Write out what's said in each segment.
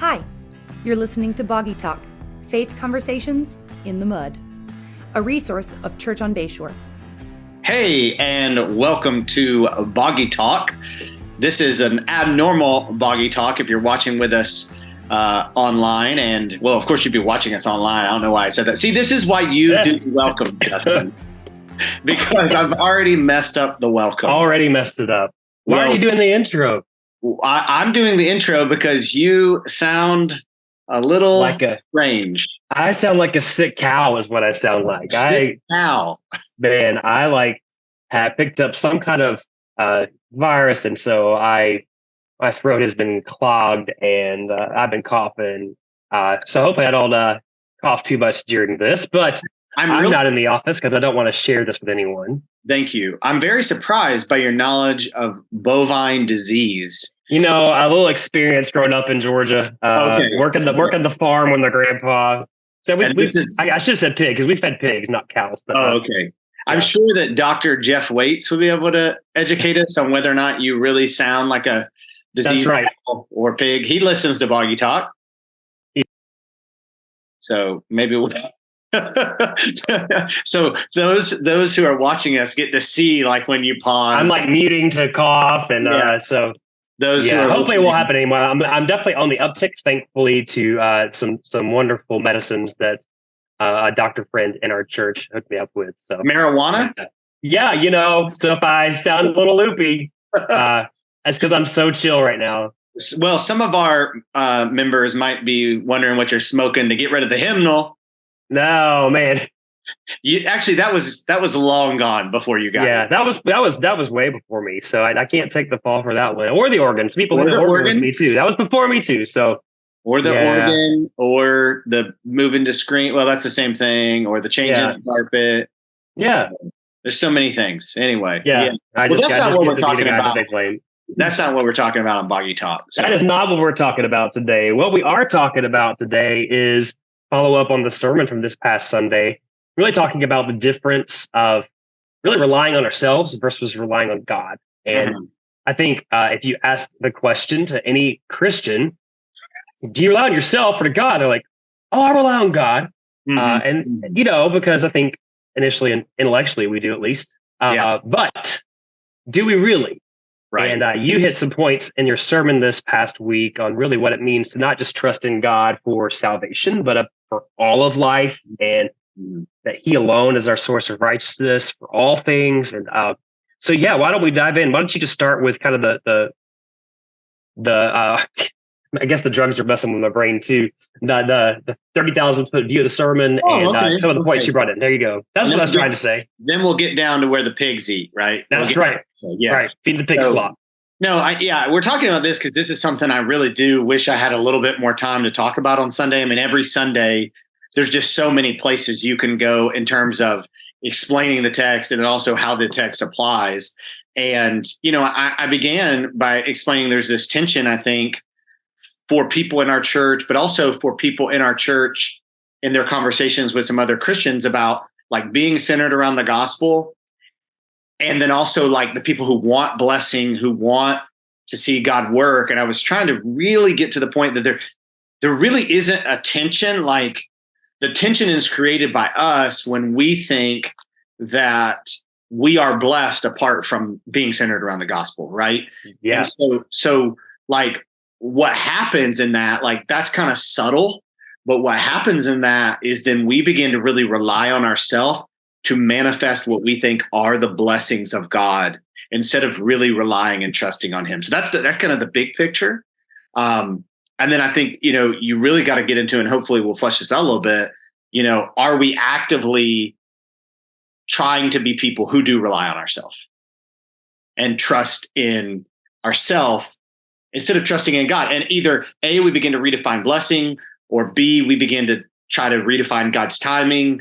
Hi, you're listening to Boggy Talk, Faith Conversations in the Mud, a resource of Church on Bayshore. Hey, and welcome to Boggy Talk. This is an abnormal Boggy Talk if you're watching with us online. And, well, of course, you'd be watching us online. I don't know why I said that. See, this is why you do welcome, Justin, because I've already messed up the welcome. Already messed it up. Why are you doing the intro? I'm doing the intro because you sound a little strange. I sound like a sick cow is what I sound like. Sick cow. Man, I had picked up some kind of virus, and so my throat has been clogged, and I've been coughing. So hopefully I don't cough too much during this, but I'm not in the office because I don't want to share this with anyone. Thank you. I'm very surprised by your knowledge of bovine disease. You know, a little experience growing up in Georgia, working the farm with my grandpa. So I should have said pig because we fed pigs, not cows. But, okay. I'm sure that Dr. Jeff Waits would be able to educate us on whether or not you really sound like a disease or pig. He listens to Boggy Talk. So maybe we'll... So those who are watching us get to see like when you pause. I'm like muting to cough, and so those who are hopefully it won't happen anymore. I'm definitely on the uptick, thankfully, to some wonderful medicines that a doctor friend in our church hooked me up with. So marijuana. Yeah, you know. So if I sound a little loopy, that's because I'm so chill right now. Well, some of our members might be wondering what you're smoking to get rid of the hymnal. No, man. That was long gone before you got here. That was way before me. So I can't take the fall for that one. Or the organ. Some people did the organ with me too. That was before me too. So or organ, or the moving to screen. Well, that's the same thing. Or the changing the carpet. Yeah. So, there's so many things. Anyway. Yeah. That's not what we're talking about. That's not what we're talking about on Boggy Talk. So. That is not what we're talking about today. What we are talking about today is follow up on the sermon from this past Sunday, really talking about the difference of really relying on ourselves versus relying on God. And I think if you ask the question to any Christian, do you rely on yourself or to God? They're like, oh, I rely on God. And, you know, because I think initially and intellectually we do at least. But do we really? Right. And you hit some points in your sermon this past week on really what it means to not just trust in God for salvation, but for all of life, and that He alone is our source of righteousness for all things. And so, why don't we dive in? Why don't you just start with kind of the I guess the drugs are messing with my brain too. The 30,000 foot view of the sermon some of the points you brought in. There you go. That's what I was trying to say. Then we'll get down to where the pigs eat, right? That's right. So, right. Feed the pigs slop. No, we're talking about this because this is something I really do wish I had a little bit more time to talk about on Sunday. I mean, every Sunday, there's just so many places you can go in terms of explaining the text and then also how the text applies. And, you know, I began by explaining there's this tension, I think, for people in our church, but also for people in our church in their conversations with some other Christians about like being centered around the gospel. And then also like the people who want blessing, who want to see God work. And I was trying to really get to the point that there really isn't a tension. Like the tension is created by us when we think that we are blessed apart from being centered around the gospel, right? Yeah. And so like what happens in that, like that's kind of subtle, but what happens in that is then we begin to really rely on ourselves to manifest what we think are the blessings of God instead of really relying and trusting on Him. So that's kind of the big picture. And then I think, you know, you really got to get into, and hopefully we'll flesh this out a little bit, you know, are we actively trying to be people who do rely on ourselves and trust in ourselves instead of trusting in God? And either A, we begin to redefine blessing, or B, we begin to try to redefine God's timing.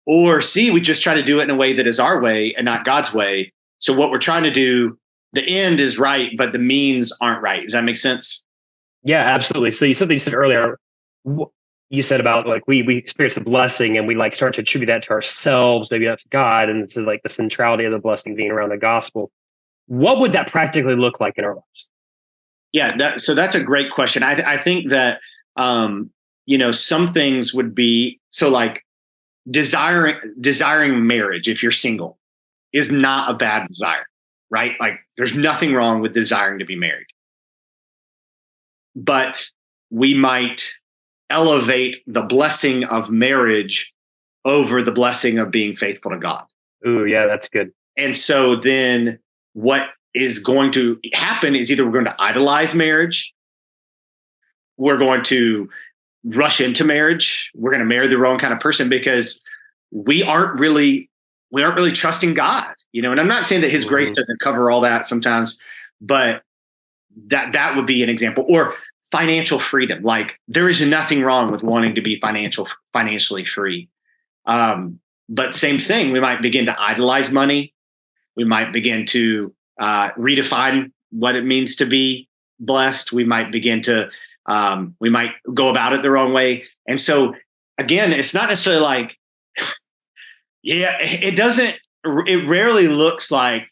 Or C, we just try to do it in a way that is our way and not God's way. So what we're trying to do, the end is right, but the means aren't right. Does that make sense? Yeah, absolutely. So something you said earlier, you said about like we experience the blessing and we like start to attribute that to ourselves, maybe not to God, and it's like the centrality of the blessing being around the gospel. What would that practically look like in our lives? Yeah, so that's a great question. I think that some things would be so like desiring marriage if you're single is not a bad desire, right? Like there's nothing wrong with desiring to be married. But we might elevate the blessing of marriage over the blessing of being faithful to God. Ooh, yeah, that's good. And so then what is going to happen is either we're going to idolize marriage, we're going to rush into marriage, we're going to marry the wrong kind of person because we aren't really trusting God, and I'm not saying that his grace doesn't cover all that sometimes, but that would be an example. Or financial freedom. Like there is nothing wrong with wanting to be financially free. But same thing, we might begin to idolize money. We might begin to redefine what it means to be blessed. We might begin to, we might go about it the wrong way. And so again, it's not necessarily like, it rarely looks like,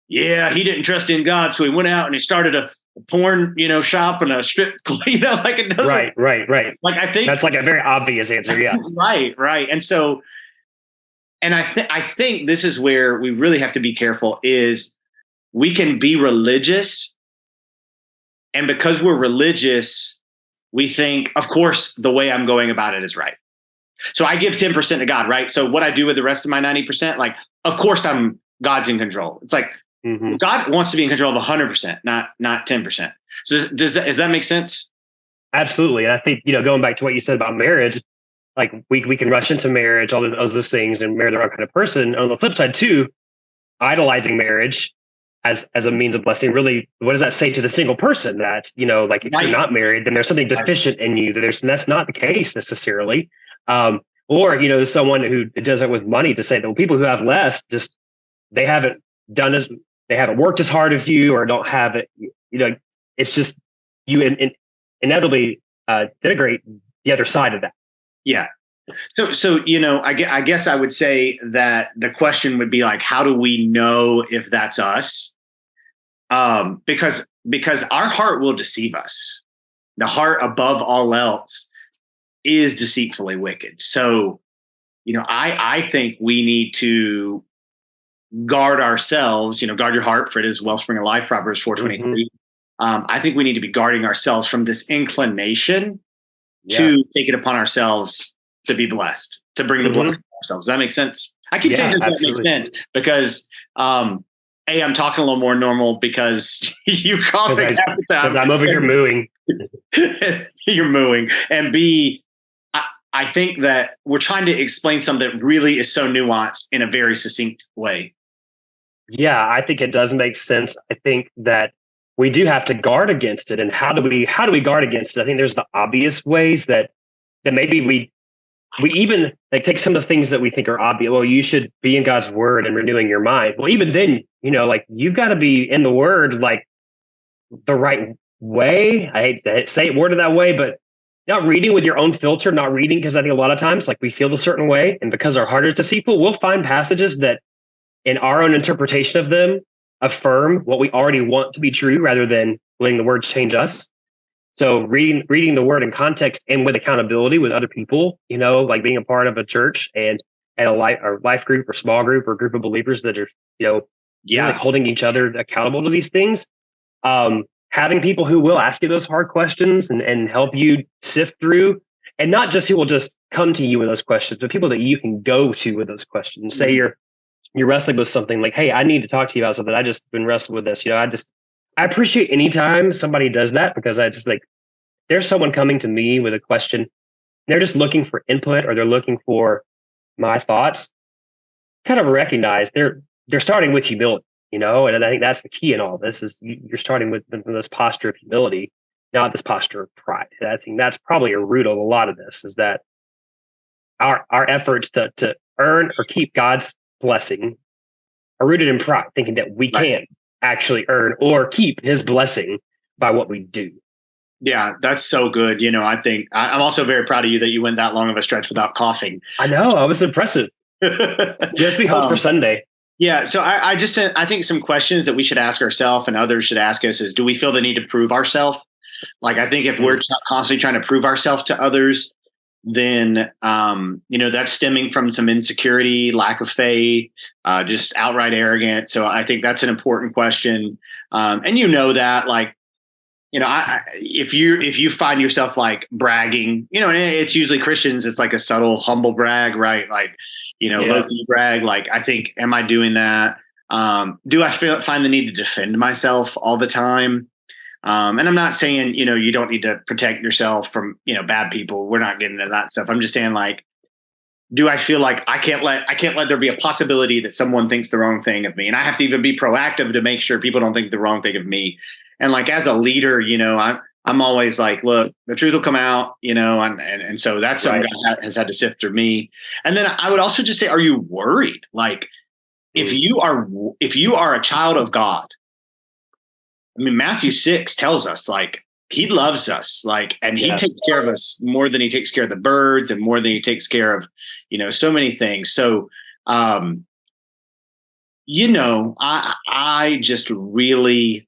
he didn't trust in God. So he went out and he started a porn, shop and a strip, like it doesn't. Right. Like I think that's like a very obvious answer. Yeah. Right. And so, and I think this is where we really have to be careful is we can be religious. And because we're religious, we think, of course, the way I'm going about it is right. So I give 10% to God, right? So what I do with the rest of my 90%, like, of course God's in control. It's like, God wants to be in control of 100%, not 10%. So does that make sense? Absolutely. And I think, going back to what you said about marriage, like we can rush into marriage, all those things, and marry the wrong kind of person. On the flip side too, idolizing marriage as a means of blessing, really, what does that say to the single person? That, like if you're not married, then there's something deficient in you. That's not the case necessarily. Or, someone who does it with money to say that people who have less, just they haven't worked as hard as you, or don't have it. It's just you inevitably denigrate the other side of that. Yeah. So I guess I would say that the question would be like, how do we know if that's us? Because our heart will deceive us. The heart above all else is deceitfully wicked. So, I think we need to guard ourselves, guard your heart, for it is wellspring of life, Proverbs 4:23. I think we need to be guarding ourselves from this inclination to take it upon ourselves to be blessed, to bring the blessing to ourselves. Does that make sense? I keep saying, does that make sense? Because, I'm talking a little more normal because you coughing half the time. Because I'm over here mooing. You're mooing. And B, I think that we're trying to explain something that really is so nuanced in a very succinct way. Yeah, I think it does make sense. I think that we do have to guard against it. And how do we guard against it? I think there's the obvious ways that maybe we even like take some of the things that we think are obvious. Well, you should be in God's word and renewing your mind. Well, even then, like you've got to be in the word, like the right way. I hate to say it worded that way, but not reading with your own filter, not reading because I think a lot of times like we feel a certain way, and because our heart is deceitful, we'll find passages that in our own interpretation of them affirm what we already want to be true rather than letting the word change us. So reading the word in context and with accountability with other people, like being a part of a church and a life group or small group or group of believers that are, really holding each other accountable to these things. Having people who will ask you those hard questions and help you sift through, and not just who will just come to you with those questions, but people that you can go to with those questions. Say you're wrestling with something like, hey, I need to talk to you about something. I just been wrestling with this. I appreciate any time somebody does that, because I just like, there's someone coming to me with a question. They're just looking for input, or they're looking for my thoughts. Kind of recognize they're starting with humility, and I think that's the key in all this is you're starting with this posture of humility, not this posture of pride. And I think that's probably a root of a lot of this, is that our efforts to earn or keep God's blessing are rooted in pride, thinking that we can't actually earn or keep his blessing by what we do. Yeah, that's so good. I think I'm also very proud of you that you went that long of a stretch without coughing. I know. I was impressive. Just be hope for Sunday. Yeah. So I just said, I think some questions that we should ask ourselves and others should ask us is, do we feel the need to prove ourselves? Like, I think if we're constantly trying to prove ourselves to others, then, that's stemming from some insecurity, lack of faith, just outright arrogant. So I think that's an important question. And that, like, if you find yourself like bragging, and it's usually Christians, it's like a subtle, humble brag, right? Like, low key brag. Like, I think, am I doing that? Do I find the need to defend myself all the time? And I'm not saying, you don't need to protect yourself from, bad people. We're not getting into that stuff. I'm just saying, like, do I feel like I can't let there be a possibility that someone thinks the wrong thing of me? And I have to even be proactive to make sure people don't think the wrong thing of me. And like, as a leader, I'm always like, look, the truth will come out, and so that's something God has had to sift through me. And then I would also just say, are you worried? Like, if you are a child of God, I mean, Matthew 6 tells us, like, he loves us, like, and he takes care of us more than he takes care of the birds and more than he takes care of, so many things. So, I just really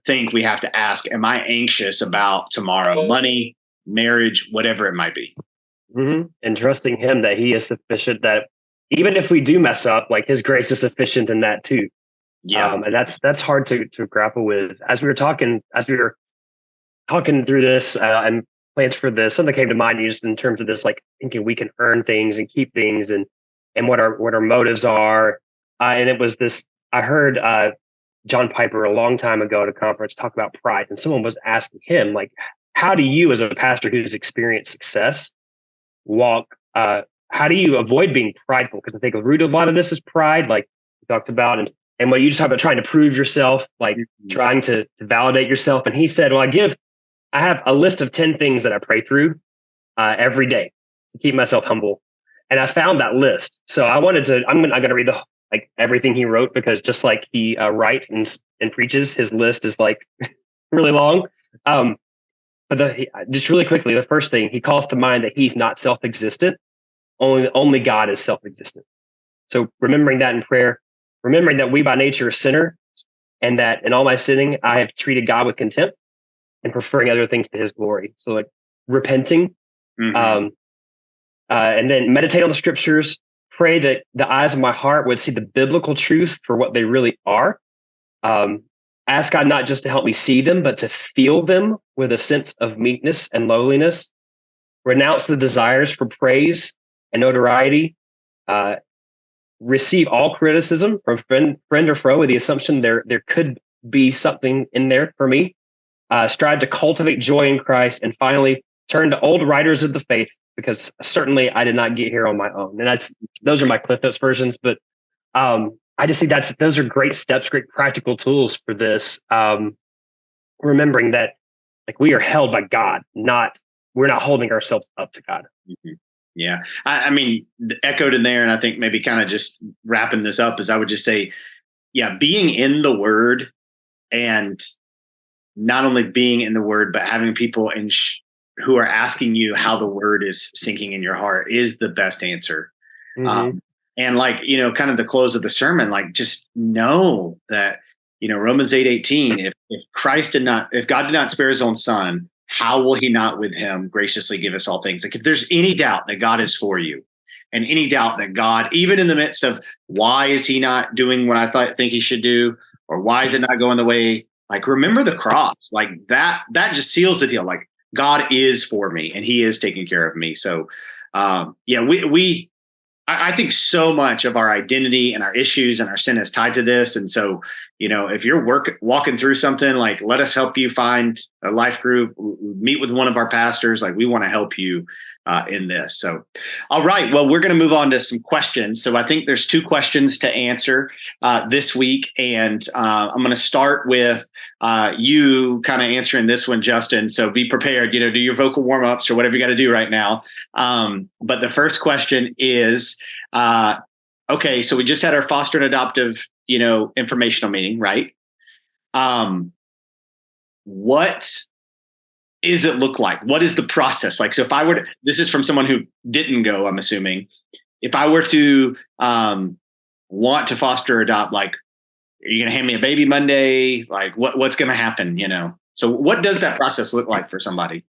think we have to ask, am I anxious about tomorrow, money, marriage, whatever it might be? Mm-hmm. And trusting him that he is sufficient, that even if we do mess up, like, his grace is sufficient in that too. Yeah. And that's hard to grapple with. As we were talking through this and plans for this, something came to mind just in terms of this, like, thinking we can earn things and keep things, and what our motives are. And it was this, I heard John Piper a long time ago at a conference talk about pride, and someone was asking him, like, how do you, as a pastor who's experienced success, how do you avoid being prideful? Because I think the root of a lot of this is pride, like we talked about, and what you just talked about, trying to prove yourself, like trying to validate yourself. And he said, well, I have a list of 10 things that I pray through every day to keep myself humble. And I found that list. So I'm going to read everything he wrote, because just like he writes and preaches, his list is like really long. But just really quickly, the first thing he calls to mind, that he's not self-existent. Only God is self-existent. So remembering that in prayer, remembering that we by nature are sinners, and that in all my sinning, I have treated God with contempt and preferring other things to his glory. So, like, repenting, and then meditate on the scriptures, pray that the eyes of my heart would see the biblical truth for what they really are. Ask God not just to help me see them, but to feel them with a sense of meekness and lowliness. Renounce the desires for praise and notoriety. Receive all criticism from friend or foe with the assumption there could be something in there for me. Strive to cultivate joy in Christ, and finally turn to old writers of the faith, because certainly I did not get here on my own. And those are my Cliff Notes versions, but I just think those are great steps, great practical tools for this. Remembering that, like, we are held by God, we're not holding ourselves up to God. Mm-hmm. Yeah. I mean, echoed in there, and I think maybe kind of just wrapping this up is, I would just say, being in the Word, and not only being in the Word, but having people who are asking you how the Word is sinking in your heart is the best answer. Mm-hmm. And like, kind of the close of the sermon, like, just know that, Romans 8:18, if God did not spare his own son, how will he not with him graciously give us all things? Like, if there's any doubt that God is for you, and any doubt that God, even in the midst of, why is he not doing what I think he should do? Or why is it not going the way? Like, remember the cross, like that just seals the deal. Like, God is for me, and he is taking care of me. So, I think so much of our identity and our issues and our sin is tied to this. And so, if you're walking through something, like, let us help you find a life group, meet with one of our pastors. Like, we want to help you in this. So, all right. Well, we're going to move on to some questions. So I think there's 2 questions to answer this week. And I'm going to start with you kind of answering this one, Justin. So be prepared, do your vocal warm-ups or whatever you got to do right now. But the first question is, okay, so we just had our foster and adoptive, informational meeting, right? What does it look like? What is the process like? So if I were to, this is from someone who didn't go, I'm assuming, if I were to want to foster or adopt, like, are you going to hand me a baby Monday? Like what's going to happen, So what does that process look like for somebody?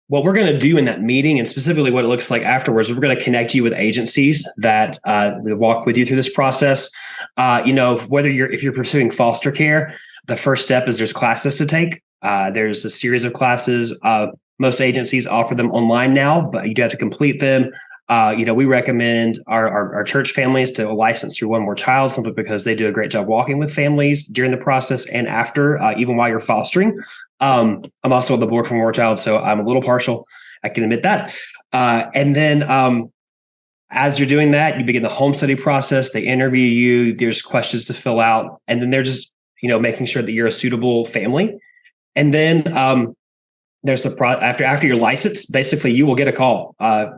What we're going to do in that meeting, and specifically what it looks like afterwards, we're going to connect you with agencies that will walk with you through this process. Whether if you're pursuing foster care, the first step is there's classes to take. There's a series of classes. Most agencies offer them online now, but you do have to complete them. We recommend our church families to license through One More Child, simply because they do a great job walking with families during the process and after, even while you're fostering. I'm also on the board for One More Child, so I'm a little partial. I can admit that. And then as you're doing that, you begin the home study process. They interview you. There's questions to fill out, and then they're just making sure that you're a suitable family. And then there's after your license, basically you will get a call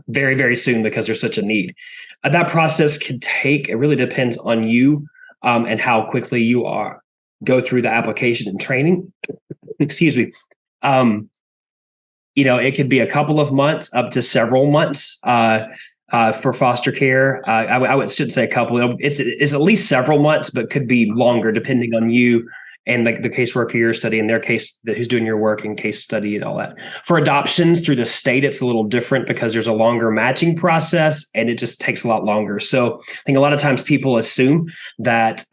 very, very soon, because there's such a need. That process can take, it really depends on you and how quickly you go through the application and training. Excuse me. It could be a couple of months up to several months for foster care. I shouldn't say a couple. It's at least several months, but could be longer depending on you and the caseworker you're studying, their case, who's doing your work and case study and all that. For adoptions through the state, it's a little different because there's a longer matching process and it just takes a lot longer. So I think a lot of times people assume that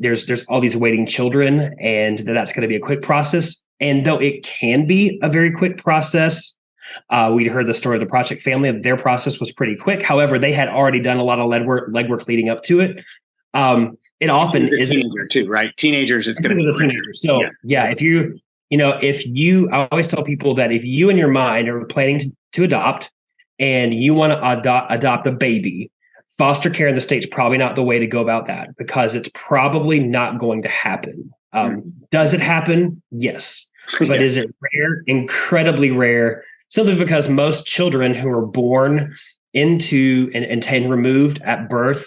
there's all these waiting children and that's going to be a quick process. And though it can be a very quick process, we heard the story of the Project family. Their process was pretty quick. However, they had already done a lot of legwork leading up to it. It often is a teenager too, right? Teenagers, it's going to be a teenager. So if I always tell people that if you in your mind are planning to adopt and you want to adopt a baby, foster care in the state's probably not the way to go about that, because it's probably not going to happen. Does it happen? Yes. But is it rare? Incredibly rare. Simply because most children who are born into and removed at birth,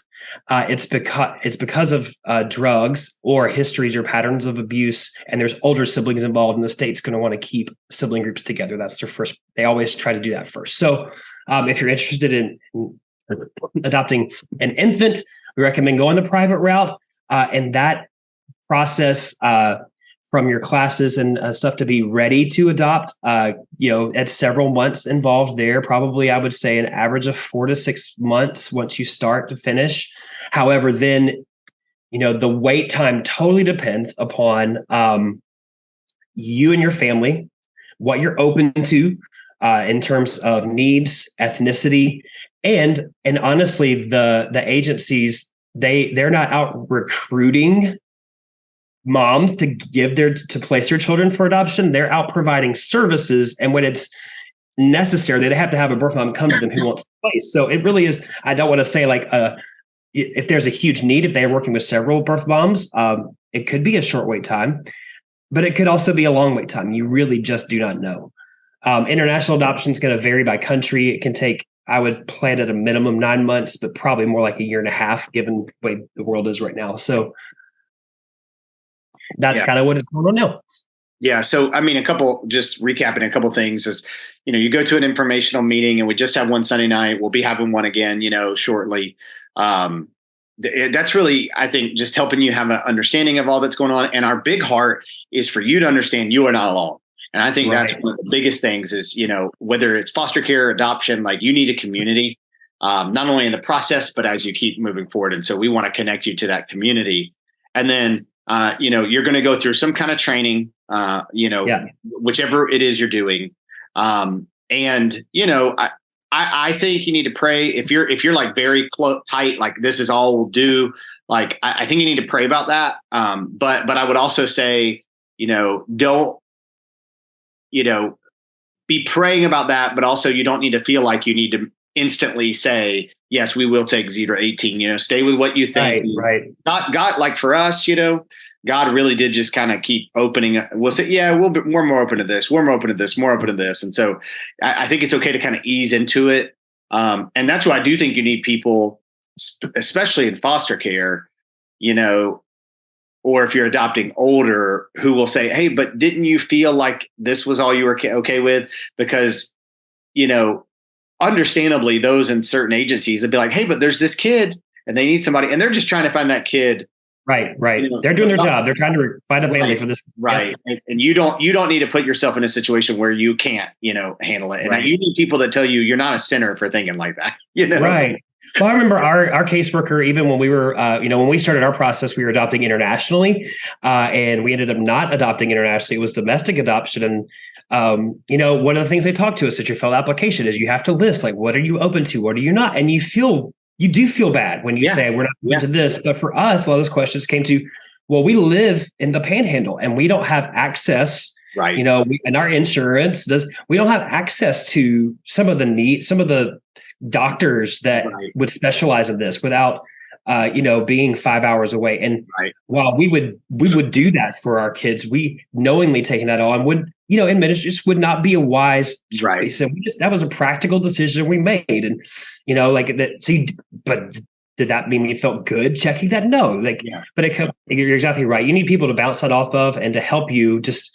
it's because of drugs or histories or patterns of abuse, and there's older siblings involved, and the state's going to want to keep sibling groups together. That's their first. They always try to do that first. So if you're interested in adopting an infant, we recommend going the private route, and that process from your classes and stuff to be ready to adopt, at several months involved there. Probably, I would say, an average of 4 to 6 months once you start to finish. However, then, the wait time totally depends upon you and your family, what you're open to in terms of needs, ethnicity, and honestly, the agencies, they're not out recruiting moms to place their children for adoption. They're out providing services, and when it's necessary, they have to have a birth mom come to them who wants to place. So it really is. I don't want to say if there's a huge need, if they're working with several birth moms, it could be a short wait time, but it could also be a long wait time. You really just do not know. International adoption is going to vary by country. It can take, I would plan at a minimum 9 months, but probably more like a year and a half, given the way the world is right now. So that's kind of what is going on now. Yeah. So, just recapping a couple of things is, you go to an informational meeting, and we just had one Sunday night. We'll be having one again, shortly. That's really, I think, just helping you have an understanding of all that's going on. And our big heart is for you to understand you are not alone. And I think that's one of the biggest things is, whether it's foster care, adoption, like you need a community, not only in the process, but as you keep moving forward. And so we want to connect you to that community. And then, you're going to go through some kind of training, whichever it is you're doing. I think you need to pray if you're like very tight, like this is all we'll do. Like, I think you need to pray about that. But I would also say, don't, be praying about that, but also you don't need to feel like you need to instantly say, yes, we will take 0 to 18, stay with what you think. Right. God, like for us, God really did just kind of keep opening. We'll say, yeah, we're more open to this. We're more open to this, more open to this. And so I think it's okay to kind of ease into it. And that's why I do think you need people, especially in foster care, or if you're adopting older, who will say, hey, but didn't you feel like this was all you were okay with? Because, understandably, those in certain agencies would be like, hey, but there's this kid and they need somebody, and they're just trying to find that kid. Right. You know, They're doing their job. They're trying to find a family for this. Right. And you don't need to put yourself in a situation where you can't, handle it. And Right. you need people that tell you you're not a sinner for thinking like that, Right. Well, I remember our caseworker, even when we were, when we started our process, we were adopting internationally, and we ended up not adopting internationally. It was domestic adoption. And, one of the things they talk to us at your fill application is you have to list, like, what are you open to? What are you not? And you do feel bad when you say we're not open to this. But for us, a lot of those questions came to, well, we live in the Panhandle and we don't have access. Right. And our insurance we don't have access to some of the doctors that would specialize in this without, being 5 hours away. And while we would do that for our kids, we knowingly taking that on would, in ministry just would not be a wise choice. And that was a practical decision we made. And, like that. So, but did that mean you felt good checking that? No, but you're exactly right. You need people to bounce that off of and to help you just,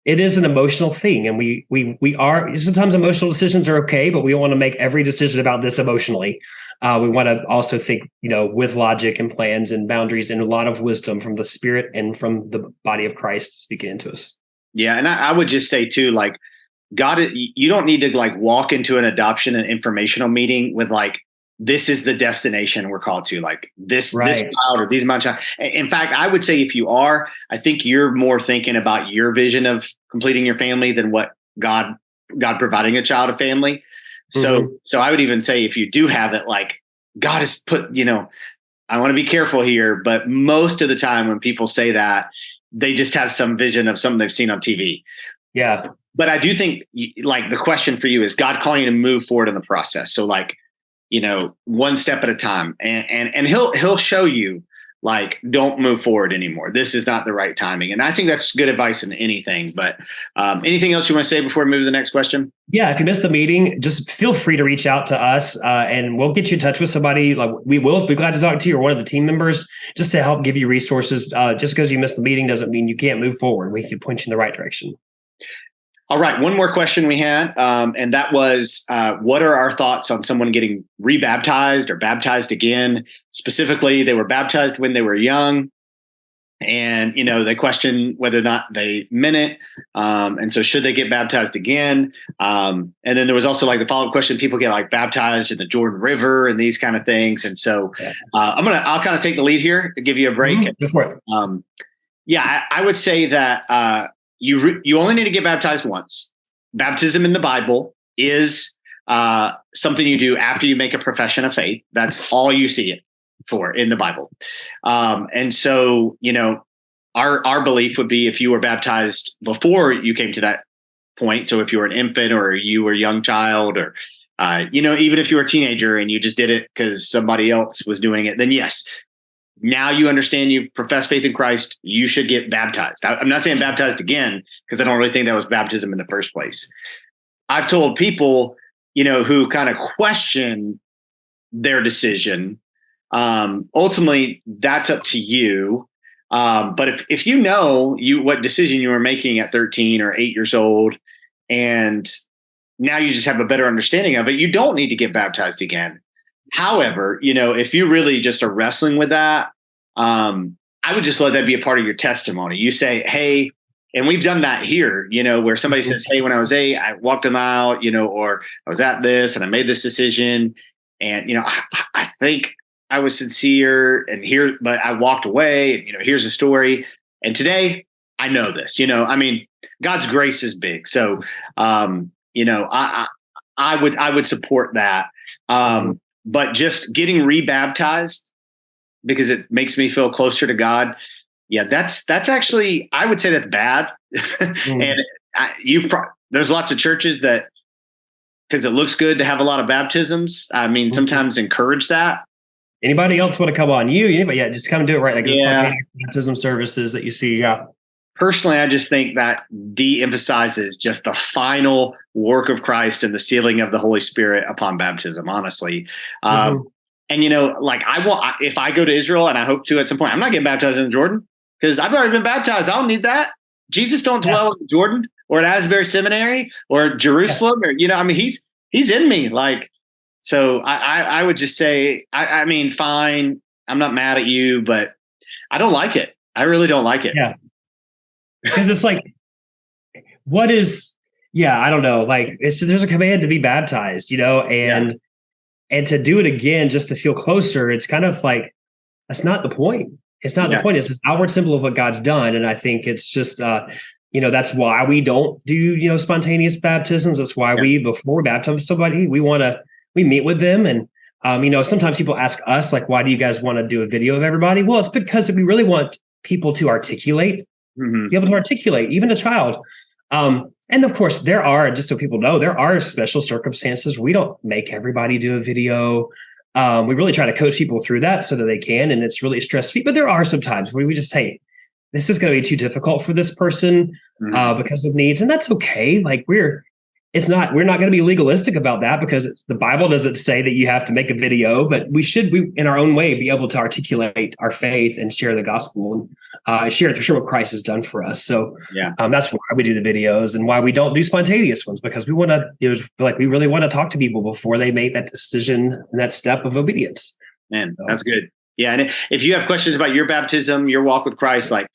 it is an emotional thing, and we are sometimes emotional decisions are okay, but we don't want to make every decision about this emotionally. We want to also think, with logic and plans and boundaries and a lot of wisdom from the Spirit and from the body of Christ speaking into us. Yeah, and I would just say too, like, God, you don't need to like walk into an adoption and informational meeting with like, this is the destination we're called to, like this child or these amount of child. In fact, I would say if you are, I think you're more thinking about your vision of completing your family than what God providing a child a family. So I would even say if you do have it, like God has put, I want to be careful here, but most of the time when people say that, they just have some vision of something they've seen on TV. Yeah. But I do think like the question for you is God calling you to move forward in the process. So like, one step at a time, and he'll show you like, don't move forward anymore. This is not the right timing. And I think that's good advice in anything, but anything else you want to say before we move to the next question? Yeah. If you missed the meeting, just feel free to reach out to us and we'll get you in touch with somebody. Like we will be glad to talk to you or one of the team members just to help give you resources. Just because you missed the meeting doesn't mean you can't move forward. We can point you in the right direction. All right. One more question we had, and that was, what are our thoughts on someone getting rebaptized or baptized again? Specifically, they were baptized when they were young, and, they question whether or not they meant it. And so should they get baptized again? And then there was also like the follow-up question, people get like baptized in the Jordan River and these kind of things. And so I'll kind of take the lead here to give you a break. Go for it. I would say that, you only need to get baptized once. Baptism in the Bible is something you do after you make a profession of faith. That's all you see it for in the Bible. And so, our belief would be if you were baptized before you came to that point. So if you were an infant or you were a young child or, even if you were a teenager and you just did it because somebody else was doing it, then yes, now you understand you profess faith in Christ, you should get baptized. I'm not saying baptized again, because I don't really think that was baptism in the first place. I've told people, who kind of question their decision, ultimately that's up to you. But if you know what decision you were making at 13 or 8 years old, and now you just have a better understanding of it, you don't need to get baptized again. However, if you really just are wrestling with that, I would just let that be a part of your testimony. You say, hey, and we've done that here, where somebody says, hey, when I was 8, I walked a mile, or I was at this and I made this decision. And, I think I was sincere but I walked away and, here's the story. And today I know this, God's grace is big. So, I would support that. But just getting rebaptized because it makes me feel closer to God. Yeah, that's actually, I would say that's bad. And there's lots of churches that, because it looks good to have a lot of baptisms, sometimes encourage that. Anybody else want to come on? Yeah, just come and do it right. Like baptism services that you see. Yeah. Personally, I just think that de-emphasizes just the final work of Christ and the sealing of the Holy Spirit upon baptism, honestly. And, if I go to Israel, and I hope to at some point, I'm not getting baptized in Jordan because I've already been baptized. I don't need that. Jesus don't dwell in Jordan or at Asbury Seminary or Jerusalem or, he's in me. So I would just say, I mean, fine. I'm not mad at you, but I don't like it. I really don't like it. Yeah. Because it's like, what is, I don't know. Like there's a command to be baptized, and to do it again, just to feel closer. It's kind of like, that's not the point. It's not the point. It's this outward symbol of what God's done. And I think it's just, that's why we don't do, spontaneous baptisms. That's why before we baptize somebody, we meet with them. And, sometimes people ask us, like, why do you guys want to do a video of everybody? Well, it's because we really want people to articulate, be able to articulate, even a child. And of course, there are, just so people know, there are special circumstances. We don't make everybody do a video. We really try to coach people through that so that they can, and it's really stress-free. But there are some times where we just say, this is going to be too difficult for this person because of needs, and that's okay. Like we're not going to be legalistic about that, because the Bible doesn't say that you have to make a video, but we should, in our own way, be able to articulate our faith and share the gospel and share what Christ has done for us. So that's why we do the videos and why we don't do spontaneous ones, because we want to, we really want to talk to people before they make that decision and that step of obedience. Man, that's good. Yeah. And if you have questions about your baptism, your walk with Christ, like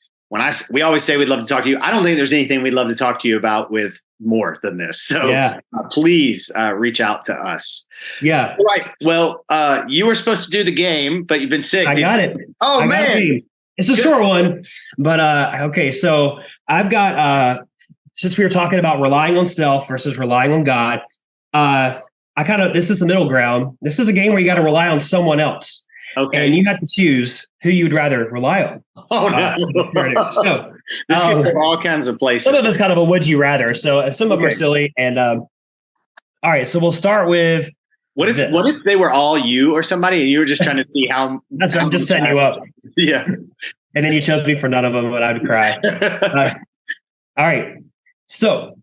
we always say we'd love to talk to you. I don't think there's anything we'd love to talk to you about with more than this. So please reach out to us. Yeah. All right. Well, you were supposed to do the game, but you've been sick. I got it. Oh, man. It's a short one, but okay. So I've got, since we were talking about relying on self versus relying on God, this is the middle ground. This is a game where you got to rely on someone else. Okay. And you have to choose who you would rather rely on. Oh, no. So this can go all kinds of places. Some of it's kind of a would you rather. So some of them are silly. And all right, so we'll start with what if they were all you or somebody and you were just trying to see how that's what I'm just setting you up. Yeah. And then you chose me for none of them, but I would cry. All right. So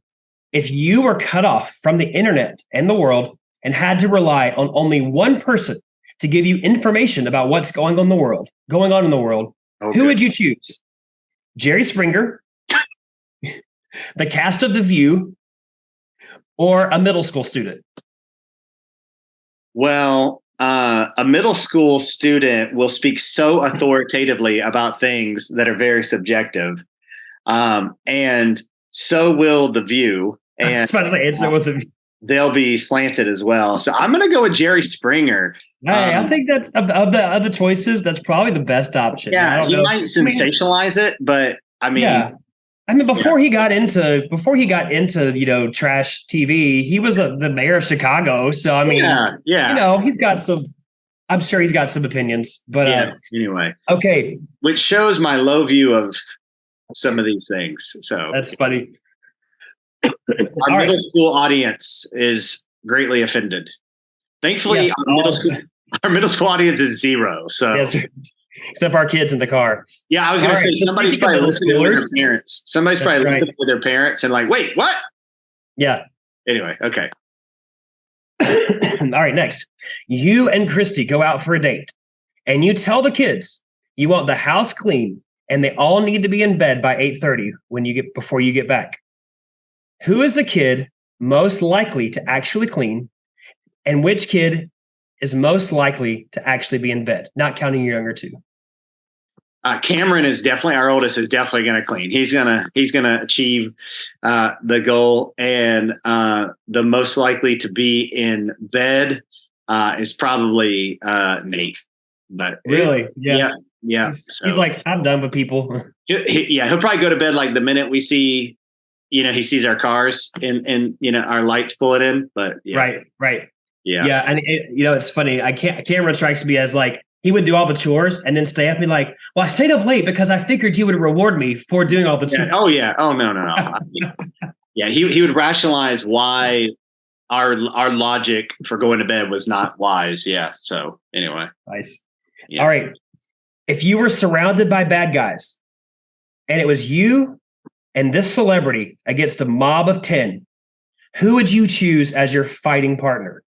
if you were cut off from the internet and the world and had to rely on only one person to give you information about what's going on in the world, who would you choose? Jerry Springer, the cast of The View, or a middle school student? Well, a middle school student will speak so authoritatively about things that are very subjective. And so will The View. And I was about to say, so will The View. They'll be slanted as well. So I'm going to go with Jerry Springer. Hey, I think that's of the other choices, that's probably the best option. Yeah, he might sensationalize it, but I mean, before he got into trash TV, he was the mayor of Chicago. So I mean, he's got some. I'm sure he's got some opinions. But anyway, okay, which shows my low view of some of these things. So that's funny. Our middle school audience is greatly offended. Thankfully, yes, our middle school audience is zero. So yes, except our kids in the car. Yeah, I was going to say somebody's probably listening with their parents. Somebody's probably listening with their parents and like, wait, what? Yeah. Anyway, okay. All right, next. You and Christy go out for a date, and you tell the kids you want the house clean, and they all need to be in bed by 8:30 before you get back. Who is the kid most likely to actually clean, and which kid is most likely to actually be in bed, not counting your younger two? Cameron is definitely, our oldest is definitely going to clean. He's gonna achieve the goal, and the most likely to be in bed is probably Nate. But really, yeah. He's like, I'm done with people. He'll probably go to bed like the minute we see, he sees our cars and our lights pull it in. But right. Yeah, and it's funny. Cameron strikes me as like, he would do all the chores and then stay up and be like, well, I stayed up late because I figured you would reward me for doing all the chores. Yeah. Oh, yeah. Oh, no. Yeah, he would rationalize why our logic for going to bed was not wise. Yeah. So anyway. Nice. Yeah. All right. If you were surrounded by bad guys and it was you and this celebrity against a mob of 10, who would you choose as your fighting partner?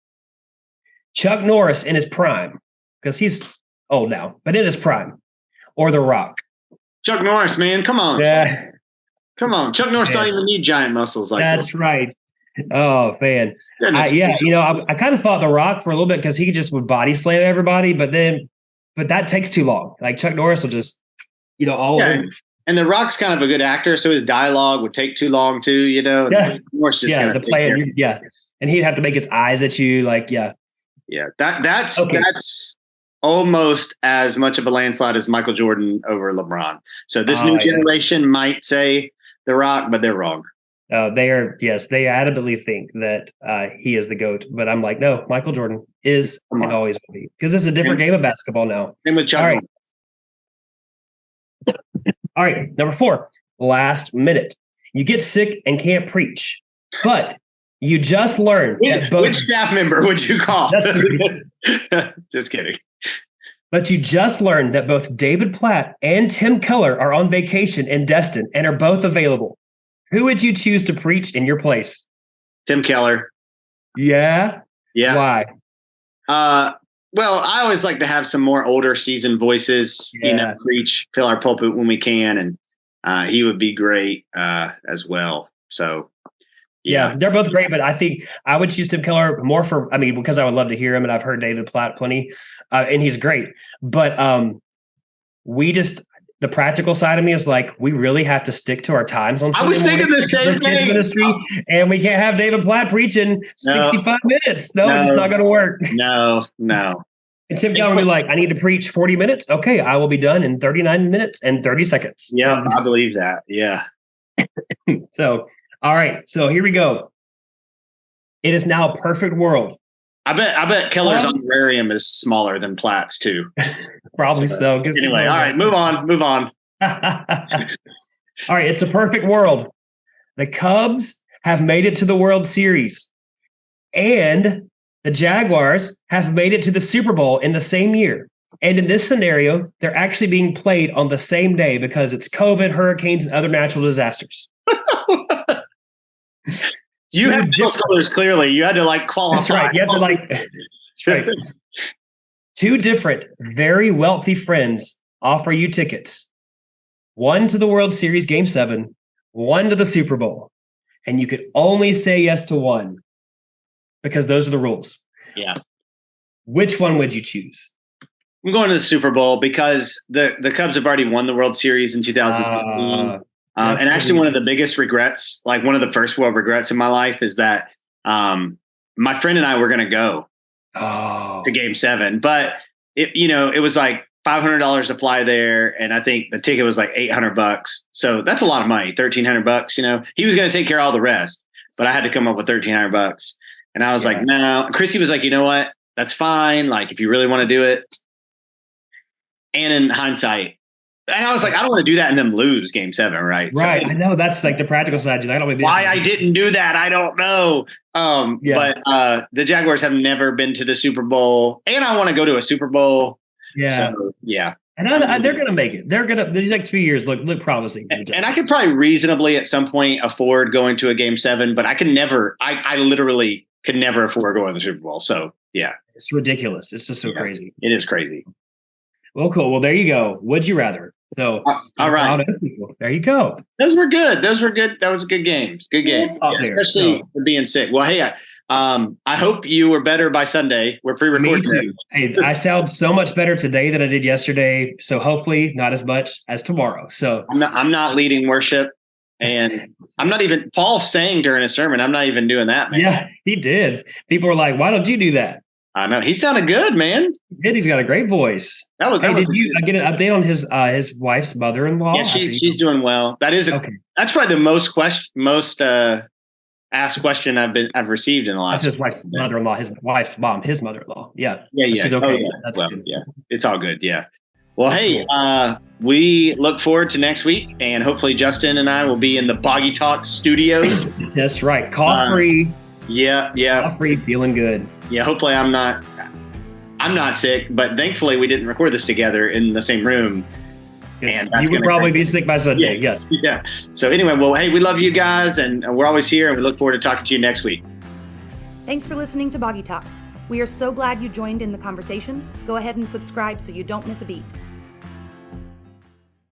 Chuck Norris in his prime, because he's old now, but in his prime, or The Rock? Chuck Norris, man, come on. Yeah. Come on. Chuck Norris don't even need giant muscles like that. That's right. Oh man, Goodness. I kind of thought The Rock for a little bit because he just would body slam everybody, but that takes too long. Like Chuck Norris will just, all Yeah. over. And The Rock's kind of a good actor, so his dialogue would take too long too. Yeah. Morris just The player, and he'd have to make his eyes at you, like That's Okay. that's almost as much of a landslide as Michael Jordan over LeBron. So this new generation might say The Rock, but they're wrong. They adamantly think that he is the GOAT, but I'm like, no, Michael Jordan is and always will be, because it's a different game of basketball now. Same with Chuck. All right, number 4, last minute. You get sick and can't preach, but you just learned that both. Which staff member would you call? That's Just kidding. But you just learned that both David Platt and Tim Keller are on vacation in Destin and are both available. Who would you choose to preach in your place? Tim Keller. Yeah? Yeah. Why? Well, I always like to have some more older seasoned voices, preach, fill our pulpit when we can. And he would be great as well. So, yeah, they're both great, but I think I would choose Tim Keller more because I would love to hear him. And I've heard David Platt plenty and he's great. But the practical side of me is like, we really have to stick to our times on Sunday morning. I was thinking the same thing. Ministry, and we can't have David Platt preaching 65 minutes. No, it's not going to work. No. And Tim Keller will be like, I need to preach 40 minutes. Okay, I will be done in 39 minutes and 30 seconds. Yeah, I believe that. Yeah. So, all right. So here we go. It is now a perfect world. I bet Keller's honorarium is smaller than Platt's too. Probably so. Anyway, all right, move on. All right, it's a perfect world. The Cubs have made it to the World Series, and the Jaguars have made it to the Super Bowl in the same year. And in this scenario, they're actually being played on the same day because it's COVID, hurricanes, and other natural disasters. You have those colors clearly. You had to qualify. That's right. You have to That's right. 2 different, very wealthy friends offer you tickets. One to the World Series Game 7, one to the Super Bowl. And you could only say yes to one because those are the rules. Yeah. Which one would you choose? I'm going to the Super Bowl because the Cubs have already won the World Series in 2016. And actually one of the biggest regrets, one of the first world regrets in my life is that my friend and I were going to go to Game 7, but it was like $500 to fly there. And I think the ticket was like $800. So that's a lot of money, $1,300, he was going to take care of all the rest, but I had to come up with $1,300. And I was like, no. Chrissy was like, you know what? That's fine. If you really want to do it. And in hindsight, and I was like, I don't want to do that and then lose Game 7, right? Right. So, I know that's the practical side. Why I didn't do that, I don't know. But the Jaguars have never been to the Super Bowl, and I want to go to a Super Bowl. Yeah. So, yeah. And they're going to make it. These next few years look promising. And I could probably reasonably at some point afford going to a Game 7, but I can never. I literally could never afford going to the Super Bowl. So yeah, it's ridiculous. It's just so crazy. It is crazy. Well, cool. Well, there you go. Would you rather? So, all right. There you go. Those were good. That was a good game. Good game. Especially for being sick. Well, hey, I hope you were better by Sunday. We're pre-recording this. Hey, I sound so much better today than I did yesterday. So hopefully not as much as tomorrow. So I'm not leading worship, and I'm not even Paul sang during a sermon. I'm not even doing that, man. Yeah, he did. People were like, "Why don't you do that?" I know he sounded good, man. He did. He's got a great voice. Did you get an update on his wife's mother-in-law? Yeah, she's doing well. That is that's probably the most asked question I've received in the last. That's his wife's mother-in-law. His wife's mom. His mother-in-law. Yeah. Yeah. She's okay. Oh, yeah. That's well, good. Yeah. It's all good. Yeah. Well, hey, we look forward to next week, and hopefully Justin and I will be in the Boggy Talk studios. That's right. Cough free. Yeah. Cough free. Feeling good. Yeah. Hopefully I'm not sick, but thankfully we didn't record this together in the same room. Yes, and you would probably be sick by Sunday. Yeah. Yes. Yeah. So anyway, well, hey, we love you guys, and we're always here, and we look forward to talking to you next week. Thanks for listening to Boggy Talk. We are so glad you joined in the conversation. Go ahead and subscribe so you don't miss a beat.